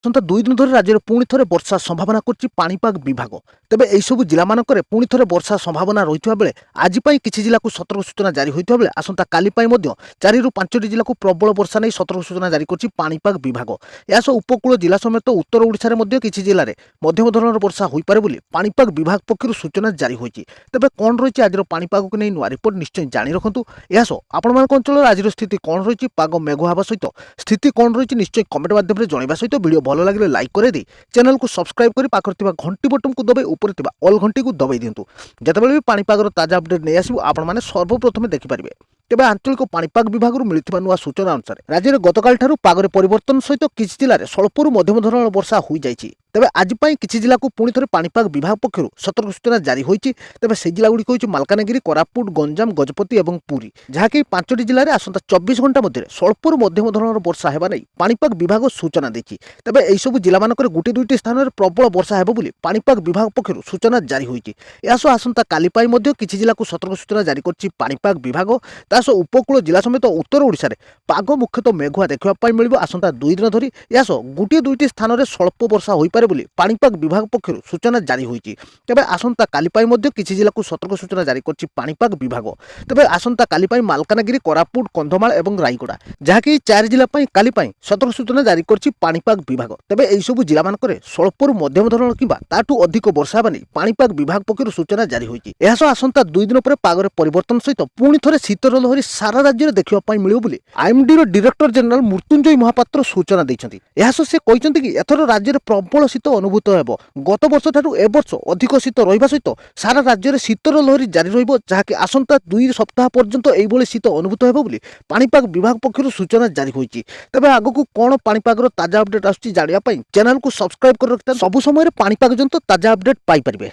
ଆସନ୍ତା 2 ଦିନ ଧରି ରାଜ୍ୟରେ ପୁଣି ଥରେ ବର୍ଷା ସମ୍ଭାବନା କରୁଛି ପାଣିପାଗ ବିଭାଗ। ତେବେ ଏହିସବୁ ଜିଲ୍ଲାମାନଙ୍କରେ ପୁଣି ଥରେ ବର୍ଷା ସମ୍ଭାବନା ରହିଥିବା ବେଳେ ଆଜି ପାଇଁ କିଛି ଜିଲ୍ଲାକୁ ସତର୍କ ସୂଚନା ଜାରି ହୋଇଥିବା ବେଳେ ଆସନ୍ତା କାଲି ପାଇଁ ମଧ୍ୟ 4ରୁ 5ଟି ଜିଲ୍ଲାକୁ ପ୍ରବଳ ବର୍ଷା ନେଇ ସତର୍କ ସୂଚନା ଜାରି କରିଛି ପାଣିପାଗ ବିଭାଗ। ଏହା ସହ ଉପକୂଳ ଜିଲ୍ଲା ସମେତ ଉତ୍ତର ଓଡ଼ିଶାରେ ମଧ୍ୟ କିଛି ଜିଲ୍ଲାରେ ମଧ୍ୟମ ଧରଣର ବର୍ଷା ହୋଇପାରେ ବୋଲି ପାଣିପାଗ ବିଭାଗ ପକ୍ଷରୁ ସୂଚନା ଜାରି ହୋଇଛି। ତେବେ କ'ଣ ରହିଛି ଆଜିର ପାଣିପାଗକୁ ନେଇ ନୂଆ ରିପୋର୍ଟ ନିଶ୍ଚୟ ଜାଣି ରଖନ୍ତୁ। ଏହା ସହ ଆପଣମାନଙ୍କ ଅଞ୍ଚଳର ଆଜିର ସ୍ଥିତି କ'ଣ ରହିଛି, ପାଗ ମେଘୁଆ ହେବା ସହିତ ସ୍ଥିତି କ'ଣ ରହିଛି ନିଶ୍ଚୟ କମେଣ୍ଟ ମାଧ୍ୟମରେ ଜଣାଇବା ସହିତ ଭିଡ଼ିଓ ଭଲ ଲାଗିଲେ ଲାଇକ୍ କରିଦେଇ ଚ୍ୟାନେଲକୁ ସବସ୍କ୍ରାଇବ୍ କରି ପାଖରେ ଥିବା ଘଣ୍ଟି ବଟନକୁ ଦବାଇ ଉପରେ ଥିବା ଅଲ୍ ଘଣ୍ଟିକୁ ଦବାଇ ଦିଅନ୍ତୁ। ଯେତେବେଳେ ବି ପାଣିପାଗର ତାଜା ଅପଡେଟ୍ ନେଇ ଆସିବୁ ଆପଣମାନେ ସର୍ବପ୍ରଥମେ ଦେଖିପାରିବେ। ତେବେ ଆଞ୍ଚଳିକ ପାଣିପାଗ ବିଭାଗରୁ ମିଳିଥିବା ନୂଆ ସୂଚନା ଅନୁସାରେ ରାଜ୍ୟରେ ଗତକାଲିଠାରୁ ପାଗରେ ପରିବର୍ତ୍ତନ ସହିତ କିଛି ଜିଲ୍ଲାରେ ସ୍ୱଳ୍ପରୁ ମଧ୍ୟମ ଧରଣର ବର୍ଷା ହୋଇଯାଇଛି। ତେବେ ଆଜି ପାଇଁ କିଛି ଜିଲ୍ଲାକୁ ପୁଣି ଥରେ ପାଣିପାଗ ବିଭାଗ ପକ୍ଷରୁ ସତର୍କ ସୂଚନା ଜାରି ହୋଇଛି। ତେବେ ସେହି ଜିଲ୍ଲାଗୁଡ଼ିକ ହେଉଛି ମାଲକାନଗିରି, କୋରାପୁଟ, ଗଞ୍ଜାମ, ଗଜପତି ଏବଂ ପୁରୀ, ଯାହାକି 5ଟି ଜିଲ୍ଲାରେ ଆସନ୍ତା 24 ଘଣ୍ଟା ମଧ୍ୟରେ ସ୍ୱଳ୍ପରୁ ମଧ୍ୟମ ଧରଣର ବର୍ଷା ହେବା ନେଇ ପାଣିପାଗ ବିଭାଗ ସୂଚନା ଦେଇଛି। ତେବେ ଏହିସବୁ ଜିଲ୍ଲାମାନଙ୍କରେ ଗୋଟିଏ ଦୁଇଟି ସ୍ଥାନରେ ପ୍ରବଳ ବର୍ଷା ହେବ ବୋଲି ପାଣିପାଗ ବିଭାଗ ପକ୍ଷରୁ ସୂଚନା ଜାରି ହୋଇଛି। ଏହା ସହ ଆସନ୍ତା କାଲି ପାଇଁ ମଧ୍ୟ କିଛି ଜିଲ୍ଲାକୁ ସତର୍କ ସୂଚନା ଜାରି କରିଛି ପାଣିପାଗ ବିଭାଗ। ତା ସହ ଉପକୂଳ ଜିଲ୍ଲା ସମେତ ଉତ୍ତର ଓଡ଼ିଶାରେ ପାଗ ମୁଖ୍ୟତଃ ମେଘୁଆ ଦେଖିବା ପାଇଁ ମିଳିବ ଆସନ୍ତା 2 ଦିନ ଧରି। ଏହା ସହ ଗୋଟିଏ ଦୁଇଟି ସ୍ଥାନରେ ସ୍ୱଳ୍ପ ବର୍ଷା ହୋଇପାରେ ବୋଲି ପାଣିପାଗ ବିଭାଗ ପକ୍ଷରୁ ସୂଚନା ଜାରି ହୋଇଛି। ତେବେ ଆସନ୍ତା କାଲି ପାଇଁ ମଧ୍ୟ କିଛି ଜିଲ୍ଲାକୁ ସତର୍କ ସୂଚନା ଜାରି କରିଛି ପାଣିପାଗ ବିଭାଗ। ତେବେ ଆସନ୍ତା କାଲି ପାଇଁ ମାଲକାନଗିରି, କୋରାପୁଟ, କନ୍ଧମାଳ ଏବଂ ରାୟଗଡ଼ା, ଯାହାକି 4 ଜିଲ୍ଲା ପାଇଁ କାଲି ପାଇଁ ସତର୍କ ସୂଚନା ଜାରି କରିଛି ପାଣିପାଗ ବିଭାଗ। ତେବେ ଏହିସବୁ ଜିଲ୍ଲାମାନଙ୍କରେ ସ୍ୱଳ୍ପରୁ ମଧ୍ୟମ ଧରଣର କିମ୍ବା ତାଠୁ ଅଧିକ ବର୍ଷା ହେବା ନେଇ ପାଣିପାଗ ବିଭାଗ ପକ୍ଷରୁ ସୂଚନା ଜାରି ହୋଇଛି। ଏହା ସହ ଆସନ୍ତା 2 ଦିନ ପରେ ପାଗରେ ପରିବର୍ତ୍ତନ ସହିତ ପୁଣି ଥରେ ଶୀତର ଲହରୀ ସାରା ରାଜ୍ୟରେ ଦେଖିବା ପାଇଁ ମିଳିବ ବୋଲି ଆଇଏମ୍ଡିର ଡିରେକ୍ଟର ଜେନେରାଲ ମୃତ୍ୟୁଞ୍ଜୟ ମହାପାତ୍ର ସୂଚନା ଦେଇଛନ୍ତି। ଏହା ସହ ସେ କହିଛନ୍ତି କି ଏଥର ରାଜ୍ୟରେ ପ୍ରବଳ ଶୀତ ଅନୁଭୂତ ହେବ। ଗତ ବର୍ଷ ଠାରୁ ଏ ବର୍ଷ ଅଧିକ ଶୀତ ରହିବା ସହିତ ସାରା ରାଜ୍ୟରେ ଶୀତର ଲହରୀ ଜାରି ରହିବ, ଯାହାକି ଆସନ୍ତା 2 ସପ୍ତାହ ପର୍ଯ୍ୟନ୍ତ ଏହିଭଳି ଶୀତ ଅନୁଭୂତ ହେବ ବୋଲି ପାଣିପାଗ ବିଭାଗ ପକ୍ଷରୁ ସୂଚନା ଜାରି ହୋଇଛି। ତେବେ ଆଗକୁ କ'ଣ ପାଣିପାଗର ତାଜା ଅପଡେଟ୍ ଆସୁଛି ଜାଣିବା ପାଇଁ ଚ୍ୟାନେଲକୁ ସବସ୍କ୍ରାଇବ୍ କରି ରଖିଥାନ୍ତି। ସବୁ ସମୟରେ ପାଣିପାଗ ଜନିତ ତାଜା ଅପଡେଟ୍ ପାଇପାରିବେ।